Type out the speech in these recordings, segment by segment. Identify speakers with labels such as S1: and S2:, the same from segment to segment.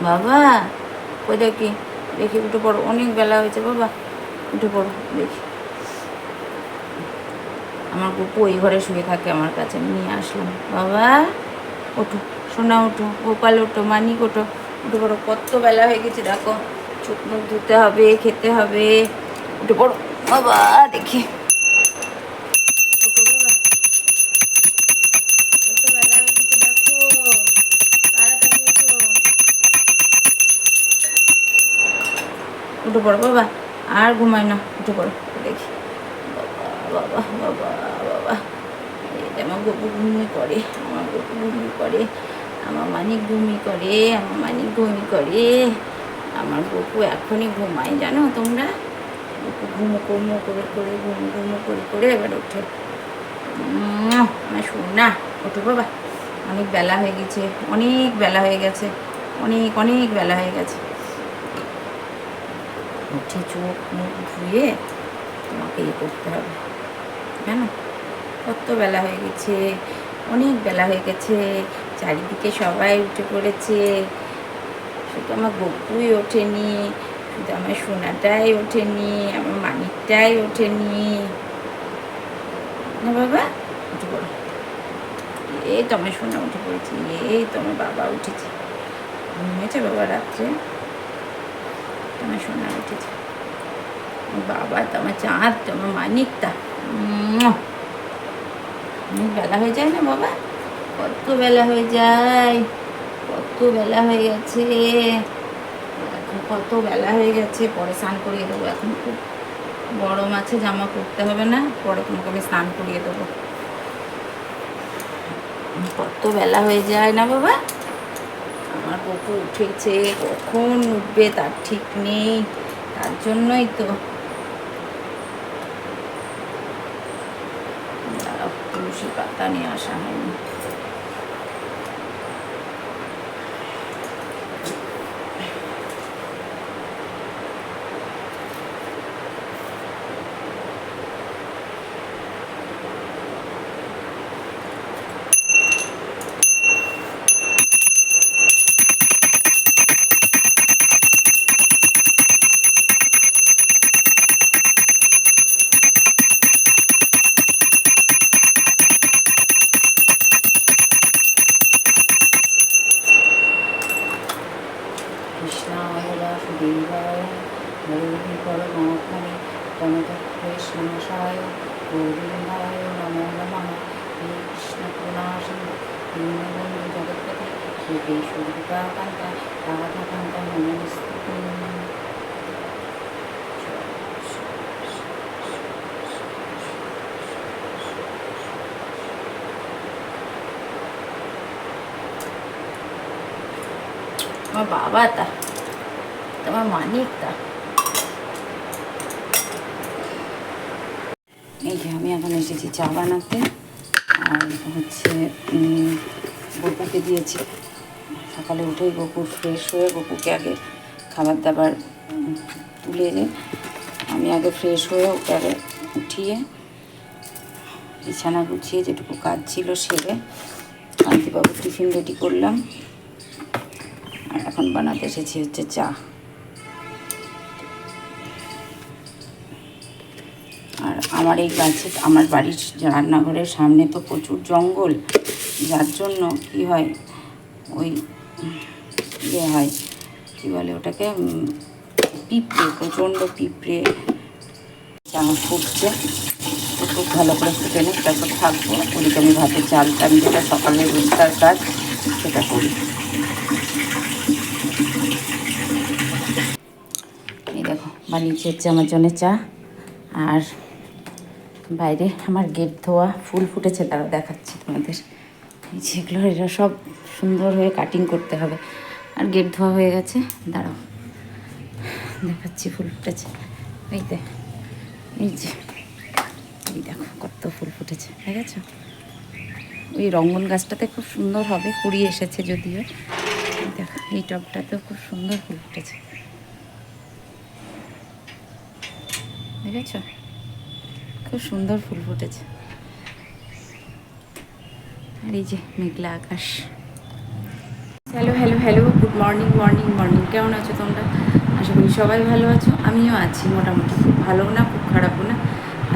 S1: বাবা ওই দেখি, দেখি উঠে পড়ো, অনেক বেলা হয়েছে বাবা, উঠে পড়ো দেখি। আমার গপু ওই ঘরে শুয়ে থাকে আমার কাছে, আমি নিয়ে আসলাম। বাবা ওঠো, সোনা ওঠো, গোপাল ওঠো, মানিক ওঠো, উঠে পড়ো, কত বেলা হয়ে গেছে দেখো, চোখ মুখ ধুতে হবে, খেতে হবে, উঠে পড়ো বাবা দেখি। ওঠো বাবা, কত বেলা হয়ে গেছে দেখো, তাড়াতাড়ি ওঠো, উঠে পড়ো বাবা, আর ঘুমায় না, উঠে পড়ো দেখি। বাবা বাবা বাবা, এটা আমার গপু ঘুমি করে, আমার গপু ঘুমি করে, আমার মানিক ঘুমি করে, আমার মানিক ঘুমি করে, আমার গপু এখনই ঘুমায় জানো তোমরা। গপু ঘুমো ঘুমো করে করে, ঘুমো ঘুমো করে করে এবার ওঠে। আমার শোনা, ওঠো বাবা, অনেক বেলা হয়ে গেছে, অনেক বেলা হয়ে গেছে, অনেক অনেক বেলা হয়ে গেছে। উঠে চোখ মুখ ধুয়ে তোমাকে ইয়ে করতে হবে, জানো কত বেলা হয়ে গেছে, অনেক বেলা হয়ে গেছে, চারিদিকে সবাই উঠে পড়েছে, শুধু আমার গপুই ওঠেনি, শুধু আমার সোনাটাই ওঠেনি, আমার মানিকটাই ওঠেনি। না বাবা উঠে পড়ো, এই তো আমার সোনা উঠে পড়েছি, এই তো আমার বাবা উঠেছে, ঘুমিয়েছে বাবা রাত্রে, তোমার সোনা উঠেছে, বাবা তো আমার চাঁদ, তো আমার মানিকটা। অনেক বেলা হয়ে যায় না বাবা, কত বেলা হয়ে যায়, কত বেলা হয়ে গেছে, এখন কত বেলা হয়ে গেছে, পরে স্নান করিয়ে দেবো, এখন খুব গরম আছে, জামা পরতে হবে না, পরে তোমাকে আমি স্নান করিয়ে দেবো। কত বেলা হয়ে যায় না বাবা, আমার গপু উঠেছে, কখন উঠবে তার ঠিক নেই, তার জন্যই তো তুলসী পাতা নিয়ে আসা হয়নি। কৃষ্ণায় বাসুদেবায় হরি পরমাত্মনে প্রণতক্লেশনাশায় গোবিন্দায় নমো নমঃ। হে কৃষ্ণ করুণাসিন্ধু দীনবন্ধু জগৎপতে শ্রীকেশব কৃপাকান্তা রাধাকান্তা নমস্তুতে। আমার বাবা তা, তোমার মানিকটা, এই যে আমি এখন এসেছি চা বানাতে, আর হচ্ছে গপুকে দিয়েছি, সকালে উঠেই গপু ফ্রেশ হয়ে গপুকে আগে খাবার দাবার তুলে যে আমি আগে ফ্রেশ হয়ে ওকে আগে উঠিয়ে বিছানা গুছিয়ে যেটুকু কাজ ছিল সেরে কান্তিবাবুর টিফিন রেডি করলাম, আর এখন বানাতে এসেছি হচ্ছে চা। আর আমার এই গাছে, আমার বাড়ির রান্নাঘরের সামনে তো প্রচুর জঙ্গল, যার জন্য কি হয় ওই ইয়ে হয়, কী বলে ওটাকে, পিঁপড়ে, প্রচণ্ড পিঁপড়ে। চা ফুটছে, খুব ভালো করে ফুটে নিই, তারপর থাকবো, ওদিকে আমি ভাতের চালটা, আমি যেটা সকালে রোজকার কাজ সেটা করি। এই দেখো বানিয়েছি হচ্ছে আমার জন্য চা, আর বাইরে আমার গেট ধোয়া ফুল ফুটেছে, তারা দেখাচ্ছি তোমাদের, যেগুলো এরা সব সুন্দর হয়ে কাটিং করতে হবে, আর গেট ধোয়া হয়ে গেছে, দাঁড়াও দেখাচ্ছি, ফুল ফুটেছে এইতে, এই যে এই দেখো কত ফুল ফুটেছে, ঠিক আছে। ওই রঙ্গন গাছটাতে খুব সুন্দর হবে, কুড়ি এসেছে যদিও, দেখো এই টবটাতেও খুব সুন্দর ফুল ফুটেছে, দেখেছ, খুব সুন্দর ফুল ফুটেছে। আর এই যে মেঘলা আকাশ, hello hello hello, good morning morning morning. কেমন আছো তোমরা? আশা করি সবাই ভালো আছো। আমিও আছি মোটামুটি, খুব ভালো না খুব খারাপও না,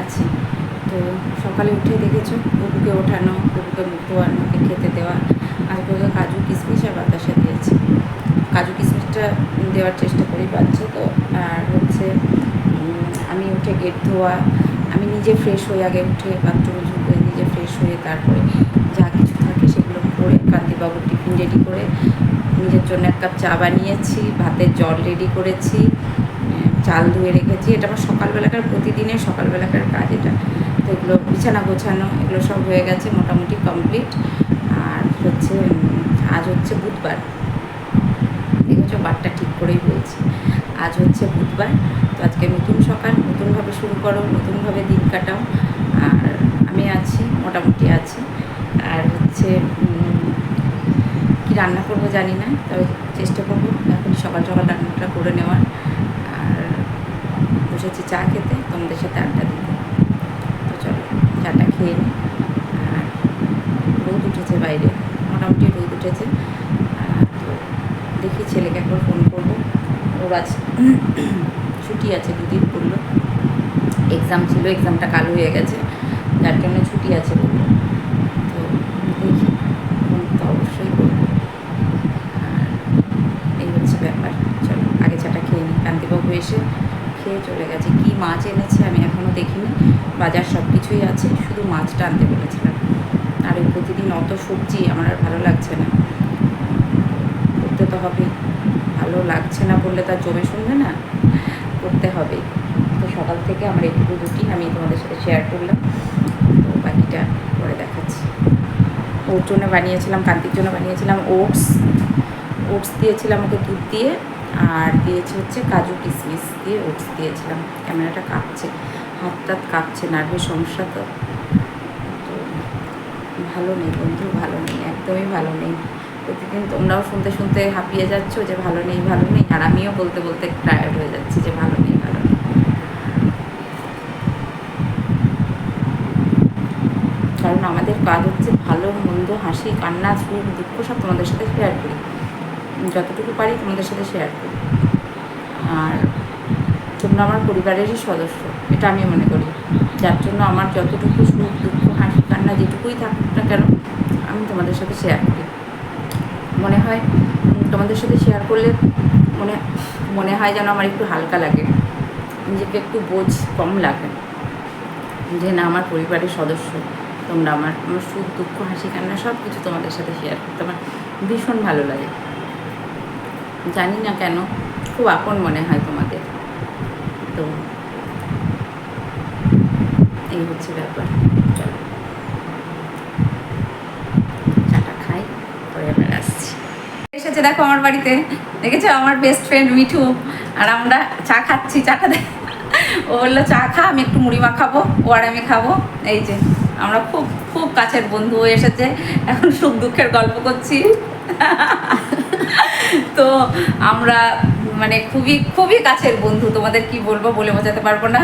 S1: আছি। তো সকালে উঠে দেখেছো বুবুকে ওঠানো, বুবুকে মুখ ধোয়ানো, ওকে খেতে দেওয়া। আজকে ওকে কাজু কিশমিশ আর বাতাসা দিয়েছি। কাজু কিশমিশটা দেওয়ার চেষ্টা করি, পাচ্ছি তো। আর হচ্ছে আমি উঠে গেট ধোয়া, আমি নিজে ফ্রেশ হয়ে আগে উঠে বাথরুমে ঢুকে নিজে ফ্রেশ হয়ে তারপরে যা কিছু থাকে সেগুলো করে কান্তিবাবুর টিফিন রেডি করে নিজের জন্য 1 কাপ চা বানিয়েছি, ভাতের জল রেডি করেছি, চাল ধুয়ে রেখেছি। এটা আমার সকালবেলাকার প্রতিদিনের সকালবেলাকার কাজ এটা। তো এগুলো বিছানা গোছানো এগুলো সব হয়ে গেছে, মোটামুটি কমপ্লিট। আর হচ্ছে আজ হচ্ছে বুধবার, দেখেছো বারটা ঠিক করেই বলছি। আজ হচ্ছে বুধবার, তো আজকে নতুন সকাল, নতুনভাবে শুরু করো, নতুনভাবে দিন কাটাও। আর আমি আছি, মোটামুটি আছি। আর হচ্ছে কী রান্না করবো জানি না, তবে চেষ্টা করবো এখন সকাল সকাল রান্নাটা করে নেওয়ার। আর বসেছি চা খেতে, তোমাদের সাথে আড্ডা দিতে। তো চলো চাটা খেয়ে নিই। আর রোদ উঠেছে বাইরে, মোটামুটি রোদ উঠেছে। তো দেখি ছেলেকে একবার ফোন করবো। ওর আজ ছুটি আছে, 2 দিন পড়লো। এক্সাম ছিল, এক্সামটা কাল হয়ে গেছে, যার জন্য ছুটি আছে বললো। তো দেখি ফোন তো অবশ্যই করবো। আর এই হচ্ছে ব্যাপার। চলো আগে চাটা খেয়ে নিই। কান্তিবাবু এসে খেয়ে চলে গেছে। কী মাছ এনেছে আমি এখনও দেখিনি, বাজার সব কিছুই আছে, শুধু মাছটা আনতে বলেছিলাম। আর ওই প্রতিদিন অত সবজি আমার আর ভালো লাগছে না, করতে তো হবেই। ভালো লাগছে না বললে তার জমে শুনবে না, করতে হবে। তো সকাল থেকে আমার এইটুকু রুটিন আমি তোমাদের সাথে শেয়ার করলাম। তো বাকিটা পরে দেখাচ্ছি। ওর জন্য বানিয়েছিলাম, কান্তির জন্য বানিয়েছিলাম ওটস দিয়েছিলাম ওকে দুধ দিয়ে, আর দিয়েছি হচ্ছে কাজু কিশমিশ দিয়ে ওটস দিয়েছিলাম। ক্যামেরাটা কাঁপছে, হাত কাঁপছে, নার্ভের সমস্যা তো। তো ভালো নেই বন্ধু, ভালো নেই, একদমই ভালো নেই। প্রতিদিন তোমরাও শুনতে শুনতে হাঁপিয়ে যাচ্ছ যে ভালো নেই ভালো নেই, আর আমিও বলতে বলতে টায়ার্ড হয়ে যাচ্ছি যে ভালো নেই ভালো নেই। কারণ আমাদের কাজ হচ্ছে ভালো মন্দ, হাসি কান্না সুখ দুঃখ সব তোমাদের সাথে শেয়ার করি, যতটুকু পারি তোমাদের সাথে শেয়ার করি। আর তোমরা আমার পরিবারেরই সদস্য, এটা আমি মনে করি। যার জন্য আমার যতটুকু সুখ দুঃখ হাসি কান্না যেটুকুই থাকুক না কেন, আমি তোমাদের সাথে শেয়ার করি। মনে হয় তোমাদের সাথে শেয়ার করলে মনে হয় যেন আমার একটু হালকা লাগে, নিজেকে একটু বোঝ কম লাগে, যে না আমার পরিবারের সদস্য তোমরা। আমার সুখ দুঃখ হাসি কান্না সব কিছু তোমাদের সাথে শেয়ার করতে আমার ভীষণ ভালো লাগে। জানি না কেন খুব আপন মনে হয় তোমাদের। তো এই হচ্ছে ব্যাপার। চলো চাটা খাই, পরে আবার আসছি। এসেছে দেখো আমার বাড়িতে, দেখেছো আমার বেস্ট ফ্রেন্ড মিঠু, আর আমরা চা খাচ্ছি। চাটা ও বললো চা খা, আমি একটু মুড়ি মাখাবো, ও আর আমি খাবো। এই যে আমরা খুব খুব কাছের বন্ধু হয়ে এসেছে, এখন সুখ দুঃখের গল্প করছি। তো আমরা মানে খুবই খুবই কাছের বন্ধু, তোমাদের কি বলবো বলে বোঝাতে পারবো না।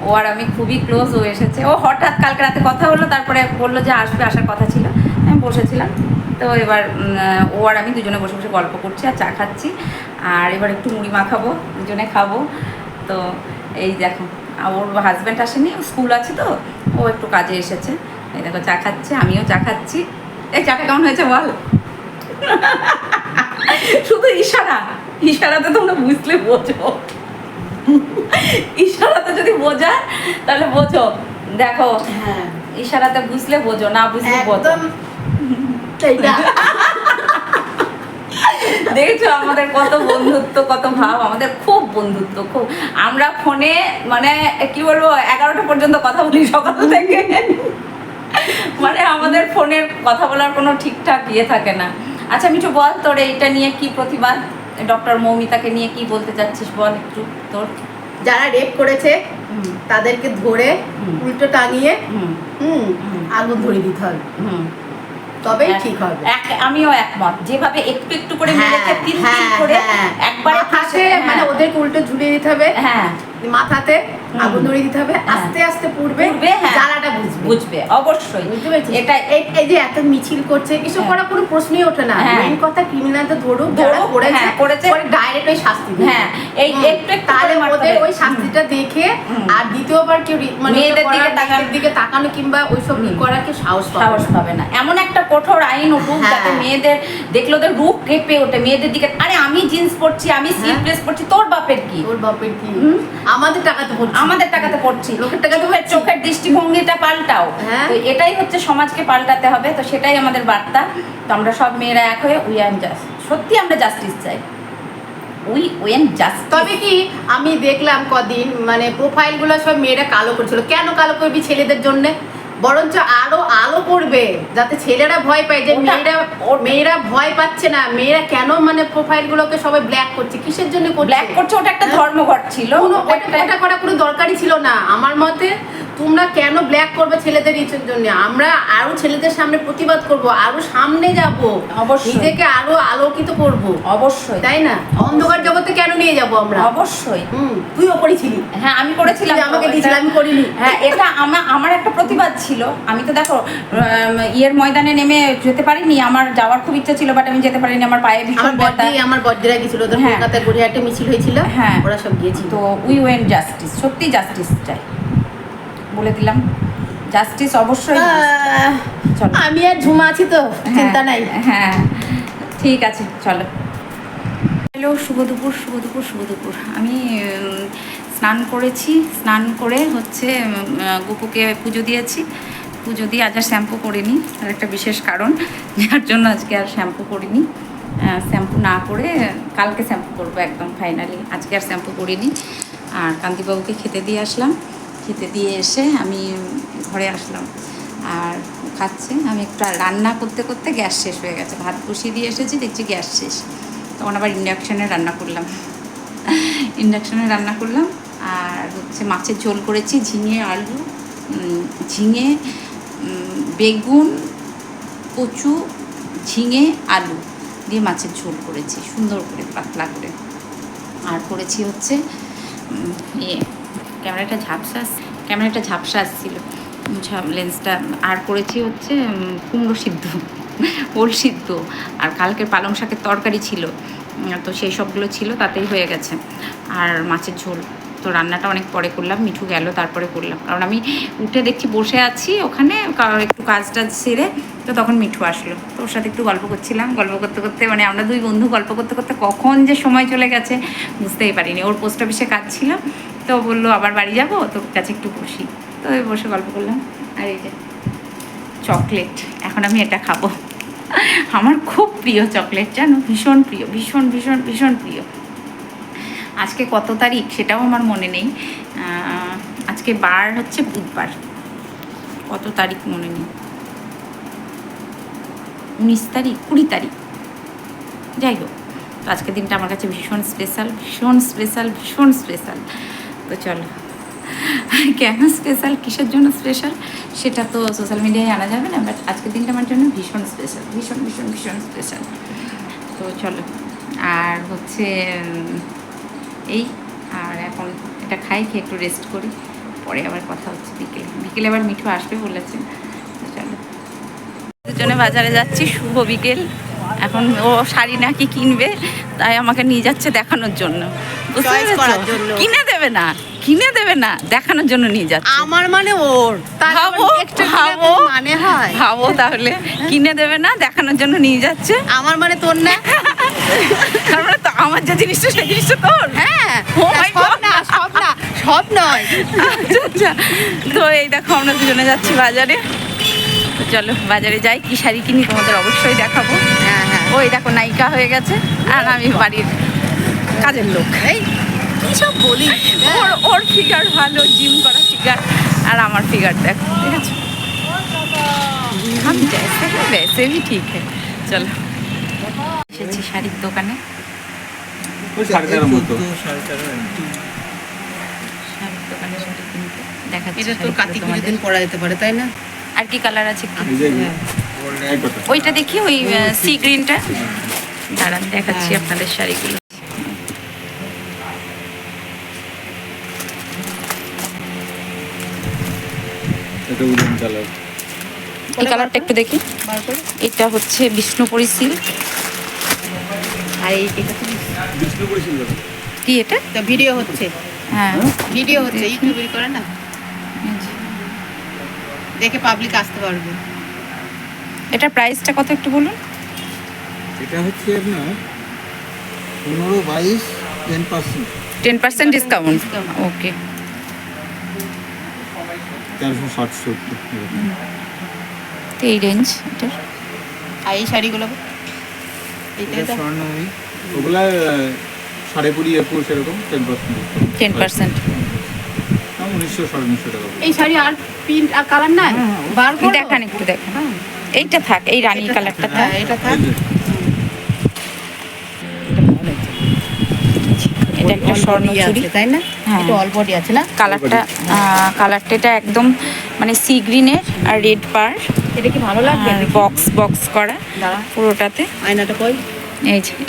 S1: ও আর আমি খুবই ক্লোজ হয়ে এসেছে। ও হঠাৎ কালকে রাতে কথা হলো, তারপরে বললো যে আসবে, আসার কথা ছিল, আমি বসেছিলাম। তো এবার ও আর আমি দুজনে বসে বসে গল্প করছি আর চা খাচ্ছি। আর এবার একটু মুড়ি মাখাবো, দুজনে খাবো। তো এই দেখো ওর হাজব্যান্ড আসেনি, স্কুল আছে তো, ও একটু কাজে এসেছে। এই দেখো চা খাচ্ছে, আমিও চা খাচ্ছি। এই চাটা কেমন হয়েছে বল? শুধু ইশারাতে তোমরা বুঝলে বোঝো, ইশারাতে যদি বোঝা তাহলে বোঝো। দেখো
S2: হ্যাঁ,
S1: ইশারাতে বুঝলে বোঝো, না বুঝলে বোঝো। দেখছো আমাদের কত বন্ধুত্ব, কত ভাব, আমাদের খুব বন্ধুত্ব, খুব। আমরা ফোনে মানে কি বলবো 11টা পর্যন্ত কথা বলি সকাল থেকে। মানে আমাদের ফোনের কথা বলার কোনো ঠিকঠাক ইয়ে থাকে না। আচ্ছা মিঠু বল, তোর এইটা নিয়ে কি প্রতিবাদ, ডক্টর মৌমিতাকে নিয়ে কি বলতে চাচ্ছিস বল একটু। তোর
S2: যারা রেপ করেছে তাদেরকে ধরে উল্টো টাঙিয়ে আগুন ধরিয়ে দিতে হবে, তবেই ঠিক হবে।
S1: আমিও একমত, যেভাবে একটু একটু করে মেরেছে, তিল তিল করে একবারে
S2: হাতে মানে ওদেরকে উল্টো ঝুলিয়ে দিতে হবে।
S1: হ্যাঁ,
S2: মাথাতে আগুন ধরিয়ে দিতে হবে, আস্তে আস্তে পুড়বে,
S1: হ্যাঁ।
S2: জ্বালাটা
S1: বুঝবে অবশ্যই।
S2: বুঝতে পেরেছিস?
S1: এটা
S2: এই যে এত মিছিল করছে এসব করা কোনো প্রশ্নই ওঠে না।
S1: হ্যাঁ।
S2: মেইন কথা ক্রিমিনালদের ধরুক, যারা করেছে পরে ডাইরেক্ট ওই শাস্তি দিবে।
S1: হ্যাঁ, এই একটু একটু
S2: তাহলে
S1: করে মারতে
S2: ওদের
S1: হবে।
S2: ওই শাস্তিটা দেখে আর দ্বিতীয়বার কেউ মানে
S1: মেয়েদের
S2: দিকে তাকানো কিংবা ওইসব করার কেউ সাহস
S1: পাবে না। এমন একটা কঠোর আইন উঠুক যাতে মেয়েদের দেখলে ওদের রূপ কেঁপে ওঠে, মেয়েদের দিকে আরে আমি জিন্স পরছি, আমি সিল্ক ড্রেস পরছি, তোর বাপের কি?
S2: আমাদের টাকাতে পড়ছি,
S1: আমাদের টাকাতে পড়ছি,
S2: লোকের টাকাতে
S1: চোখের দৃষ্টিভঙ্গিটা পাল্টাও। তো এটাই হচ্ছে সমাজকে পাল্টাতে হবে। তো সেটাই আমাদের বার্তা। তো আমরা সব মেয়েরা এক হয়ে উই অ্যাম জাস্ট, সত্যি আমরা জাস্টিস চাই।
S2: তবে কি আমি দেখলাম কদিন মানে প্রোফাইল গুলো সব মেয়েরা কালো করছিল। কেন কালো করবি ছেলেদের জন্য? বরঞ্চ আরো আলো করবে যাতে ছেলেরা ভয় পায় যে মেয়েরা ভয় পাচ্ছে না। মেয়েরা কেন মানে প্রোফাইল গুলোকে সবাই ব্ল্যাক করছে, কিসের জন্য
S1: ব্ল্যাক করছে? ওটা একটা ধর্মঘট ছিল,
S2: ওটা করা কোনো দরকারই ছিল না আমার মতে। তোমরা কেন ব্ল্যাক করবে ছেলেদের ইচ্ছের জন্য? আমরা আরো ছেলেদের সামনে প্রতিবাদ করব, আরো সামনে যাব, নিজেকে আরো আলোকিত করব।
S1: অবশ্যই,
S2: তাই না? অন্ধকার জগতে কেন নিয়ে যাব আমরা?
S1: অবশ্যই।
S2: তুইও করেছিলি?
S1: হ্যাঁ, আমি করেছিলাম,
S2: আমাকে দিয়েছিল, আমি করিনি।
S1: হ্যাঁ, এটা আমার একটা প্রতিবাদ ছিল। আমি তো দেখো ইয়ের ময়দানে নেমে যেতে পারিনি, আমার যাওয়ার খুব ইচ্ছা ছিল, বাট আমি যেতে পারিনি, আমার পায়ে ভীষণ ব্যথা।
S2: আমার বড়দিরা গেছিল, ওদের কলকাতায় গড়িয়াহাটে মিছিল হয়েছিল।
S1: হ্যাঁ,
S2: ওরা সব গিয়েছিল।
S1: তো উই ওয়েন্ট জাস্টিস, সত্যি জাস্টিস চাই, বলে দিলাম। জাস্টিস অবশ্যই।
S2: আমি আর ঝুমা আছি তো, চিন্তা নাই।
S1: হ্যাঁ, ঠিক আছে, চলো। হ্যালো, শুভ দুপুর, শুভ দুপুর, শুভ দুপুর। আমি স্নান করেছি, স্নান করে হচ্ছে গোপুকে পুজো দিয়েছি। পুজো দিয়ে আজ আর শ্যাম্পু করিনি, তার একটা বিশেষ কারণ, যার জন্য আজকে আর শ্যাম্পু করিনি। শ্যাম্পু না করে কালকে শ্যাম্পু করবো একদম ফাইনালি, আজকে আর শ্যাম্পু করিনি। আর কান্তিবাবুকে খেতে দিয়ে আসলাম, খেতে দিয়ে এসে আমি ঘরে আসলাম আর খাচ্ছে। আমি একটু রান্না করতে করতে গ্যাস শেষ হয়ে গেছে, ভাত বসিয়ে দিয়ে এসেছি, দেখছি গ্যাস শেষ। তখন আবার ইন্ডাকশানে রান্না করলাম, আর হচ্ছে মাছের ঝোল করেছি, ঝিঙে বেগুন, কচু, ঝিঙে আলু দিয়ে মাছের ঝোল করেছি সুন্দর করে পাতলা করে। আর করেছি হচ্ছে ক্যামেরাটা ঝাপসা আসছিল লেন্সটা। আর করেছি হচ্ছে কুমড়ো সিদ্ধ, ওল সিদ্ধ, আর কালকের পালং শাকের তরকারি ছিল, তো সেই সবগুলো ছিল, তাতেই হয়ে গেছে। আর মাছের ঝোল। তো রান্নাটা অনেক পরে করলাম, মিঠু গেল তারপরে করলাম, কারণ আমি উঠে দেখছি বসে আছি ওখানে একটু কাজটা সেরে, তো তখন মিঠু আসলো, তো ওর সাথে একটু গল্প করছিলাম। গল্প করতে করতে মানে আমরা দুই বন্ধু গল্প করতে করতে কখন যে সময় চলে গেছে বুঝতেই পারিনি। ওর পোস্ট অফিসে কাজ ছিল, তো বললো আবার বাড়ি যাবো, তোর কাছে একটু বসি, তো বসে গল্প করলাম। আর এই যে চকলেট, এখন আমি এটা খাবো। আমার খুব প্রিয় চকলেট, জানো, ভীষণ প্রিয়, ভীষণ ভীষণ ভীষণ প্রিয়। আজকে কত তারিখ সেটাও আমার মনে নেই, আজকে বার হচ্ছে বুধবার, কত তারিখ মনে নেই, 19 তারিখ, 20 তারিখ, যাই হোক। তো আজকের দিনটা আমার কাছে ভীষণ স্পেশাল, ভীষণ স্পেশাল, ভীষণ স্পেশাল। তো চলো, কেন স্পেশাল, কিসের জন্য স্পেশাল সেটা তো সোশ্যাল মিডিয়ায় আনা যাবে না, বাট আজকের দিনটা আমার জন্য ভীষণ স্পেশাল, ভীষণ ভীষণ ভীষণ স্পেশাল। তো চলো, আর হচ্ছে এই, আর এখন এটা খাই, খেয়ে একটু রেস্ট করি, পরে আবার কথা হচ্ছে বিকেলে আবার মিঠু আসবে বলেছে। তো চলো, দুজনে বাজারে যাচ্ছি, শুভ বিকেল। এখন ও শাড়ি নাকি কিনবে, তাই আমাকে নিয়ে যাচ্ছে দেখানোর জন্য, কিনে দেবে না, দেখানোর জন্য নিয়ে যাচ্ছে।
S2: আমার মানে ওর
S1: ভাবো তাহলে, কিনে দেবে না, দেখানোর জন্য নিয়ে যাচ্ছে।
S2: আমার মানে তোর না,
S1: তার মানে তো আমার যে জিনিসটা সেই জিনিসটা তোর।
S2: হ্যাঁ, সব নয়।
S1: আচ্ছা, তো এই দেখো আমরা দুজনে যাচ্ছি বাজারে। তো চলো বাজারে যাই, কি শাড়ি কিনি তোমাদের অবশ্যই দেখাবো।
S2: হ্যাঁ,
S1: ওই দেখো নায়িকা হয়ে গেছে, আর আমি বাড়ির কাজের লোক।
S2: এই কি সব বলি,
S1: ওর ফিগার ভালো, জিম করা ফিগার, আর আমার ফিগার দেখো, ঠিক আছে। আমি वैसे भी ठीक है। চলো, এসেছি শাড়ির দোকানে, শাড়ির দোকানে শাড়ি কিনতে। দেখাচ্ছি,
S2: এটা তো কার্তিক পুজোর দিন পরা যেতে পারে, তাই না?
S1: আর কি কালার আছে কি? ওইটা দেখি, ওই সি গ্রিনটা। দাঁড়ান দেখাচ্ছি আপনাদের শাড়িগুলো।
S3: এটা উডেন কালার।
S1: এই কালারটা একটু দেখি।
S2: বার করে।
S1: এটা হচ্ছে বিষ্ণুপুরি সিল্ক।
S2: আর এটা তো
S3: বিষ্ণুপুরি সিলভার।
S1: কি এটা?
S2: ভিডিও হচ্ছে,
S1: হ্যাঁ,
S2: ভিডিও হচ্ছে, ইউটিউবে করে না, দেখে পাবলিক আসতে পারবে।
S1: এটা প্রাইসটা কত একটু বলুন।
S3: এটা হচ্ছে আপনার 15-22 10%।
S1: 10% ডিসকাউন্ট।
S2: Discount।
S1: ওকে।
S3: 460
S1: তো এই রেঞ্জ এটার।
S2: আর এই শাড়িগুলো এইটাই তো
S3: স্বর্ণময়ী, ওগুলা 20.5-21 এরকম 10%।
S1: 10%।
S3: 1900-1900 টাকা।
S2: এই শাড়ি আর প্রিন্ট আর কালার নাই, বার করো।
S1: দেখান একটু দেখান। এইটা থাক, এই রানী
S2: এটা
S1: কালারটা
S2: থাক,
S1: থাক।
S2: হ্যাঁ, এটা থাক।
S1: এটা একটা স্বর্ণ চুড়ি,
S2: তাই না?
S1: হ্যাঁ।
S2: এটা অল বডি আছে না?
S1: কালারটা এটা একদম মানে সি গ্রিনের আর রেড পার,
S2: এটা কি ভালো লাগবে?
S1: আর বক্স বক্স করা
S2: দাঁড়া,
S1: পুরোটাতে।
S2: আয়নাটা কই?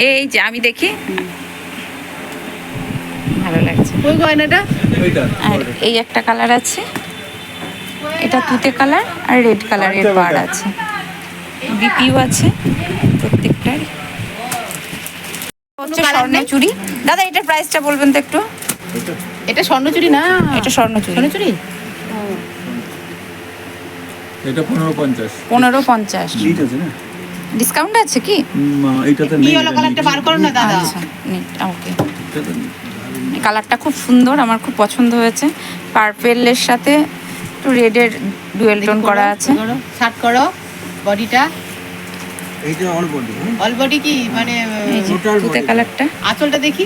S1: এই যে আমি দেখি, ভালো লাগছে।
S2: কই গো আয়নাটা?
S3: ওইটা
S1: আর এই একটা কালার আছে, এটা তুতে কালার আর রেড কালারের পার আছে, বিপিও আছে প্রত্যেকটার। হচ্ছে স্বর্ণ চুড়ি। দাদা এটার প্রাইসটা বলবেন তো একটু।
S2: এটা স্বর্ণচুরি না,
S1: এটা স্বর্ণ চুড়ি।
S2: স্বর্ণচুরি।
S3: এটা 15.50।
S1: 15.50
S3: নিট আছে না?
S1: ডিসকাউন্ট আছে কি?
S3: এইটাতে
S2: কি
S3: নেই।
S2: হলো কালারটা বার করো না দাদা।
S1: আচ্ছা ওকে।
S3: এটাতে নেই।
S1: এই কালারটা খুব সুন্দর, আমার খুব পছন্দ হয়েছে। পার্পেলের সাথে একটু রেডের ডুয়েল টোন করা আছে।
S2: শার্ট করো, বডিটা
S3: এইটা অল বডি।
S2: অল বডি কি মানে
S1: এই যে
S3: Total
S1: তুতে
S3: body।
S1: কালারটা।
S2: আঁচলটা দেখি।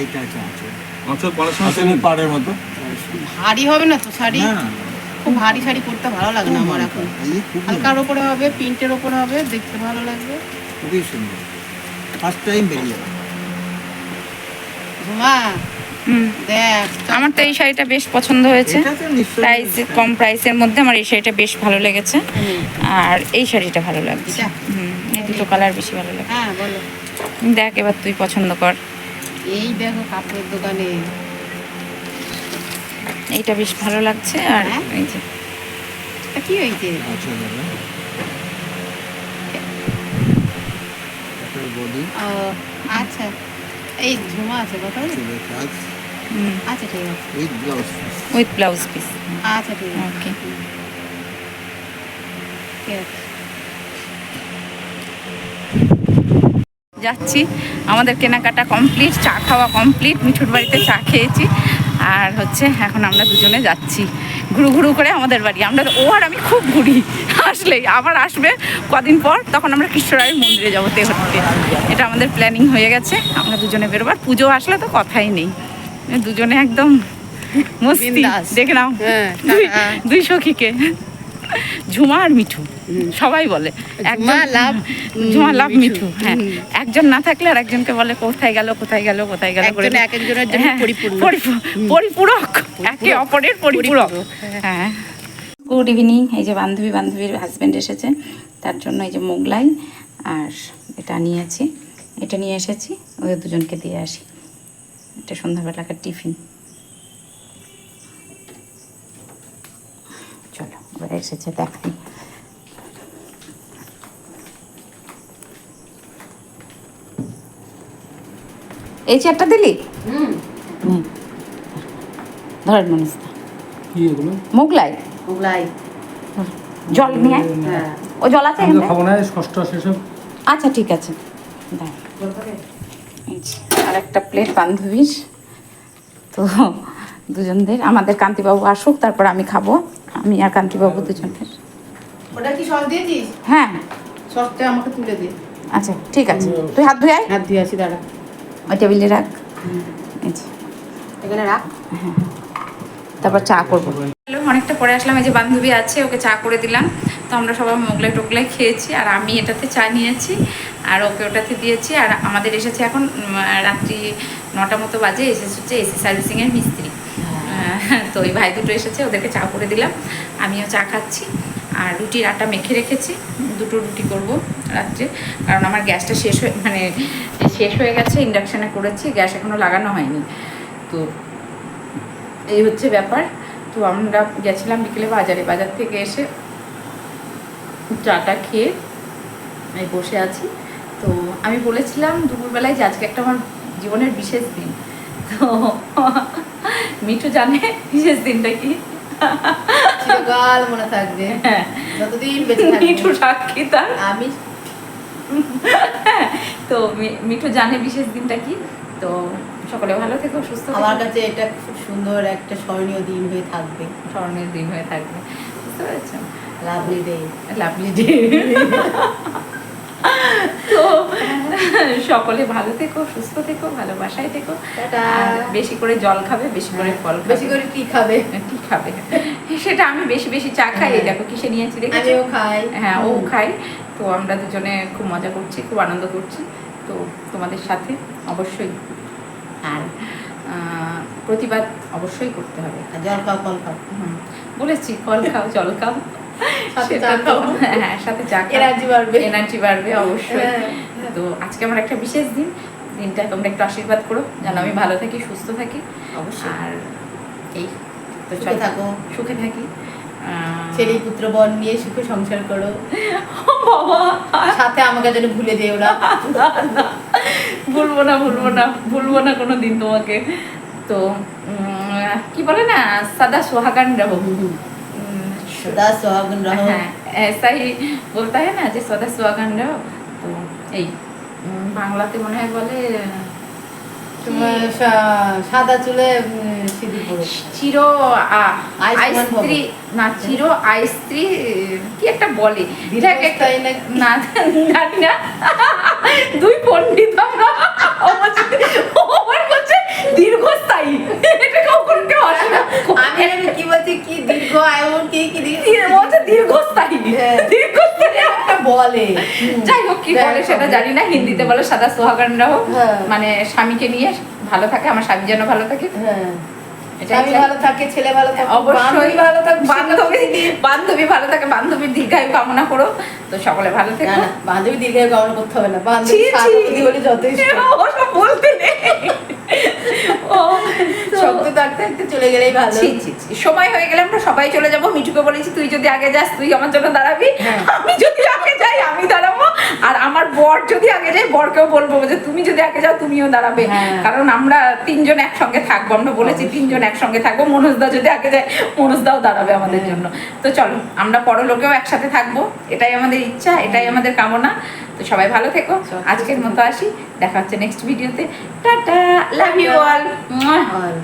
S3: এইটা আছে আঁচল। আঁচল পড়াশোনা পাড়ের মতো।
S2: ভারী হবে না তো শাড়ি?
S3: না না,
S2: খুব ভারী শাড়ি পরতে ভালো লাগে না আমার এখন।
S3: এই খুব
S2: হালকার ওপরে হবে, প্রিন্টের ওপরে হবে, দেখতে ভালো লাগবে।
S3: খুবই সুন্দর। ফার্স্ট টাইম বেরিয়ে গেল।
S2: ঝুমা দেখ,
S1: আমার তো এই শাড়িটা বেশ পছন্দ হয়েছে।
S3: এটা তো নিশ্চয়ই
S1: প্রাইস কম, প্রাইসের মধ্যে আমার এই শাড়িটা বেশ ভালো লেগেছে।
S2: হুম।
S1: আর এই শাড়িটা ভালো লাগছে।
S2: এটা?
S1: এই দুটো কালার বেশি ভালো লাগে।
S2: হ্যাঁ বলো।
S1: দেখ এবার তুই পছন্দ কর।
S2: এই দেখো কাপড়ের দোকানে
S1: এইটা বেশ ভালো লাগছে। আর
S2: হ্যাঁ?
S1: এই যে
S2: এটা কি হয়েছে?
S3: আচ্ছা দাদা। এটার বডি
S2: ও আচ্ছা, এই ঝুমা আছে কথা বলি?
S3: চুলের কাজ
S2: আচ্ছা ঠিক আছে,
S3: with blouse.
S1: With blouse piece.
S2: আচ্ছা ঠিক আছে,
S1: ওকে।
S2: ঠিক আছে।
S1: যাচ্ছি, আমাদের কেনাকাটা কমপ্লিট, চা খাওয়া কমপ্লিট, মিঠুর বাড়িতে চা খেয়েছি। আর হচ্ছে এখন আমরা দুজনে যাচ্ছি ঘুরু ঘুরু করে আমাদের বাড়ি। আমরা ও আর আমি খুব ঘুরি, আসলেই আবার আসবে কদিন পর, তখন আমরা কৃষ্ণরায়ের মন্দিরে যাবো তেহট্টে। এটা আমাদের প্ল্যানিং হয়ে গেছে, আমরা দুজনে বেরোবার। পুজো আসলে তো কথাই নেই, দুজনে একদম মস্তি।
S2: বিন্দাস।
S1: দেখে নাও
S2: হ্যাঁ,
S1: দুই সখীকে, ঝুমা আর মিঠু সবাই বলে।
S2: ঝুমা লাভ
S1: ঝুমা লাভ মিঠু। হ্যাঁ, একজন না থাকলে আর একজনকে বলে কোথায় গেল কোথায় গেল কোথায় গেল করে।
S2: একজন এক একজনের জন্য
S1: হ্যাঁ,
S2: পরিপূর্ণ।
S1: পরিপূরক, একে অপরের পরিপূরক। হ্যাঁ। Good evening. এই যে বান্ধবীর হাজব্যান্ড এসেছে, তার জন্য এই যে মোগলাই আর এটা নিয়েছি, এটা নিয়ে এসেছি, ওদের দুজনকে দিয়ে আসি। এটা সন্ধ্যাবেলাকার টিফিন। চলো ওরা এসেছে দেখাই। এই চেয়ারটা দিলি? ধরেন মনিস্তা।
S4: কি এগুলো?
S1: মোগলাই
S2: মোগলাই।
S1: জল নিয়ে আয়।
S2: হ্যাঁ।
S1: ও জল আছে
S4: আমি তো
S1: এখানে?
S4: খাবো না, ষষ্ঠ সেসব।
S1: আচ্ছা ঠিক আছে, দাও। এই যে, আর একটা প্লেট বান্ধবীর। তো দুজনদের, আমাদের কান্তিবাবু আসুক তারপর আমি খাবো, আমি আর কান্তিবাবু দুজনের।
S2: ওটা কি সস দিয়েছিস?
S1: হ্যাঁ
S2: সসটা আমাকে তুলে দে।
S1: আচ্ছা ঠিক আছে, তুই হাত ধুয়ে আয়,
S2: হাত দিয়ে আসি, দাঁড়া
S1: ওই টেবিলে রাখ। এই যে
S2: এখানে রাখ।
S1: তারপর চা করবো। অনেকটা পরে আসলাম, এই যে বান্ধবী আছে, ওকে চা করে দিলাম। তো আমরা সবাই মোগলাই টোগলাই খেয়েছি, আর আমি এটাতে চা নিয়েছি আর ওকে ওটাতে দিয়েছি। আর আমাদের এসেছে এখন রাত্রি 9টা মতো বাজে, এসেছে হচ্ছে এসি সার্ভিসিংয়ের মিস্ত্রি। তো ওই ভাই দুটো এসেছে, ওদেরকে চা করে দিলাম, আমিও চা খাচ্ছি। আর রুটির আটা মেখে রেখেছি, 2টো রুটি করব রাত্রে, কারণ আমার গ্যাসটা শেষ হয়ে গেছে। ইন্ডাকশানে করেছি, গ্যাস এখনও লাগানো হয়নি। তো এই হচ্ছে ব্যাপার। তো আমরা গেছিলাম বিকেলে বাজারে, বাজার থেকে এসে চাটা খেয়ে আমি বসে আছি। তো আমি বলেছিলাম দুপুরবেলায় যে আজকে একটা আমার জীবনের বিশেষ দিন। তো মিঠু জানে বিশেষ দিনটা কি?
S2: চিরকাল মনে থাকবে,
S1: হ্যাঁ,
S2: যতদিন বেঁচে থাকবে।
S1: মিঠু সাক্ষী তার।
S2: আমি
S1: তো মিঠু জানে বিশেষ দিনটা কি। তো সকলে ভালো থেকো, সুস্থ থেকো।
S2: আমার কাছে এটা খুব সুন্দর একটা স্মরণীয় দিন হয়ে থাকবে।
S1: স্মরণের দিন হয়ে থাকবে, বুঝতে পেরেছো?
S2: Lovely day.
S1: Lovely day. তো সকলে ভালো থেকো, সুস্থ থেকো, ভালোবাসায় থেকো।
S2: টাটা।
S1: আর বেশি করে জল খাবে, বেশি করে ফল খাবে।
S2: বেশি করে কি খাবে?
S1: কি খাবে সেটা আমি বেশি বেশি চা খাই। এই দেখো কিসে নিয়েছি দেখেছো?
S2: আমিও খাই।
S1: হ্যাঁ, ও খাই। তো আমরা দুজনে খুব মজা করছি, খুব আনন্দ করছি। তো তোমাদের সাথে অবশ্যই, আর প্রতিবাদ অবশ্যই করতে হবে।
S2: আর জল খাও, ফল খাও।
S1: বলেছি ফল খাও, জল খাও,
S2: সাথে
S1: সেটা
S2: চা
S1: তো
S2: খাও।
S1: হ্যাঁ, সাথে চা খাও,
S2: এনার্জি বাড়বে।
S1: এনার্জি বাড়বে অবশ্যই।
S2: হ্যাঁ।
S1: তো আজকে আমার একটা বিশেষ দিন, দিনটা তোমরা একটু আশীর্বাদ করো যেন আমি ভালো থাকি, সুস্থ থাকি।
S2: অবশ্যই।
S1: আর এই তো
S2: সুখে থাকো।
S1: সুখে থাকি।
S2: ছেলে পুত্র বন নিয়ে সুখে সংসার করো।
S1: বাবা,
S2: সাথে আমাকে যেন ভুলে যেও না।
S1: ভুলবো না, ভুলবো না, ভুলবো না কোনো দিন তোমাকে। তো কি বলে না, সদা সোহাগান রহো।
S2: সদা সোহাগন রহো।
S1: হ্যাঁ, ऐसा ही बोलता है ना যে সদা সোহাগান রহো। তো এই বাংলাতে মনে হয় বলে
S2: তোমার সাদা চুলে সিঁদুর পরো।
S1: চির
S2: আয়ুষ্মান ভব।
S1: আইস্ত্রী না, চির আইস্ত্রী কি একটা বলে।
S2: দীর্ঘস্থায়ী নাকি?
S1: না জানি না, দুই পণ্ডিত আমরা। আমার বলছে দীর্ঘস্থায়ী, এটা কখন কেউ আসে না।
S2: আমি জানি কি বলছি, কি দীর্ঘ আয়ুর কি কি দীর্ঘ
S1: বলছে দীর্ঘস্থায়ী,
S2: হ্যাঁ।
S1: দীর্ঘস্থায়ী
S2: একটা বলে।
S1: যাই হোক কি বলে সেটা জানি না। হিন্দিতে বলে সাদা সোহাগান রহো,
S2: হ্যাঁ।
S1: মানে স্বামীকে নিয়ে ভালো থাকে, আমার স্বামী যেন ভালো থাকে।
S2: হ্যাঁ,
S1: এটাই
S2: স্বামী
S1: চাই।
S2: ভালো থাকে, ছেলে ভালো থাকে,
S1: অবশ্যই
S2: বান্ধবী ভালো থাকে,
S1: বান্ধবী ভালো থাকে, বান্ধবীর দীর্ঘায়ু কামনা করো। তো সকলে ভালো
S2: না
S1: থেকো।
S2: না, বান্ধবী দীর্ঘায়ু কামনা করতে হবে না,
S1: ছি,
S2: বান্ধবী
S1: ছি।
S2: সাথী হলে যথেষ্ট।
S1: ওসব বলতে নেই। ও, তো
S2: শব্দ থাকতে থাকতে চলে গেলেই ভালো।
S1: ছি, ছি, ছি। সময় হয়ে গেলে আমরা সবাই চলে যাবো। মিঠুকে বলেছি তুই যদি আগে যাস তুই আমার জন্য দাঁড়াবি,
S2: হ্যাঁ।
S1: আমি যদি আগে যাই আমি দাঁড়াবো, আর আমার বর যদি আগে যায় বরকেও বলবো যে তুমি যদি আগে যাও তুমিও দাঁড়াবে।
S2: হ্যাঁ।
S1: কারণ আমরা তিনজন একসঙ্গে থাকবো, আমরা বলেছি তিনজন একসঙ্গে থাকবো। মনোজদা যদি আগে যায় মনোজদাও দাঁড়াবে আমাদের জন্য। তো চলো আমরা পরলোকেও একসাথে থাকবো, এটাই আমাদের ইচ্ছা, এটাই আমাদের কামনা। তো সবাই ভালো থেকো, আজকের মতো আসি, দেখা হচ্ছে নেক্সট ভিডিওতে। Tata, love you all.
S2: R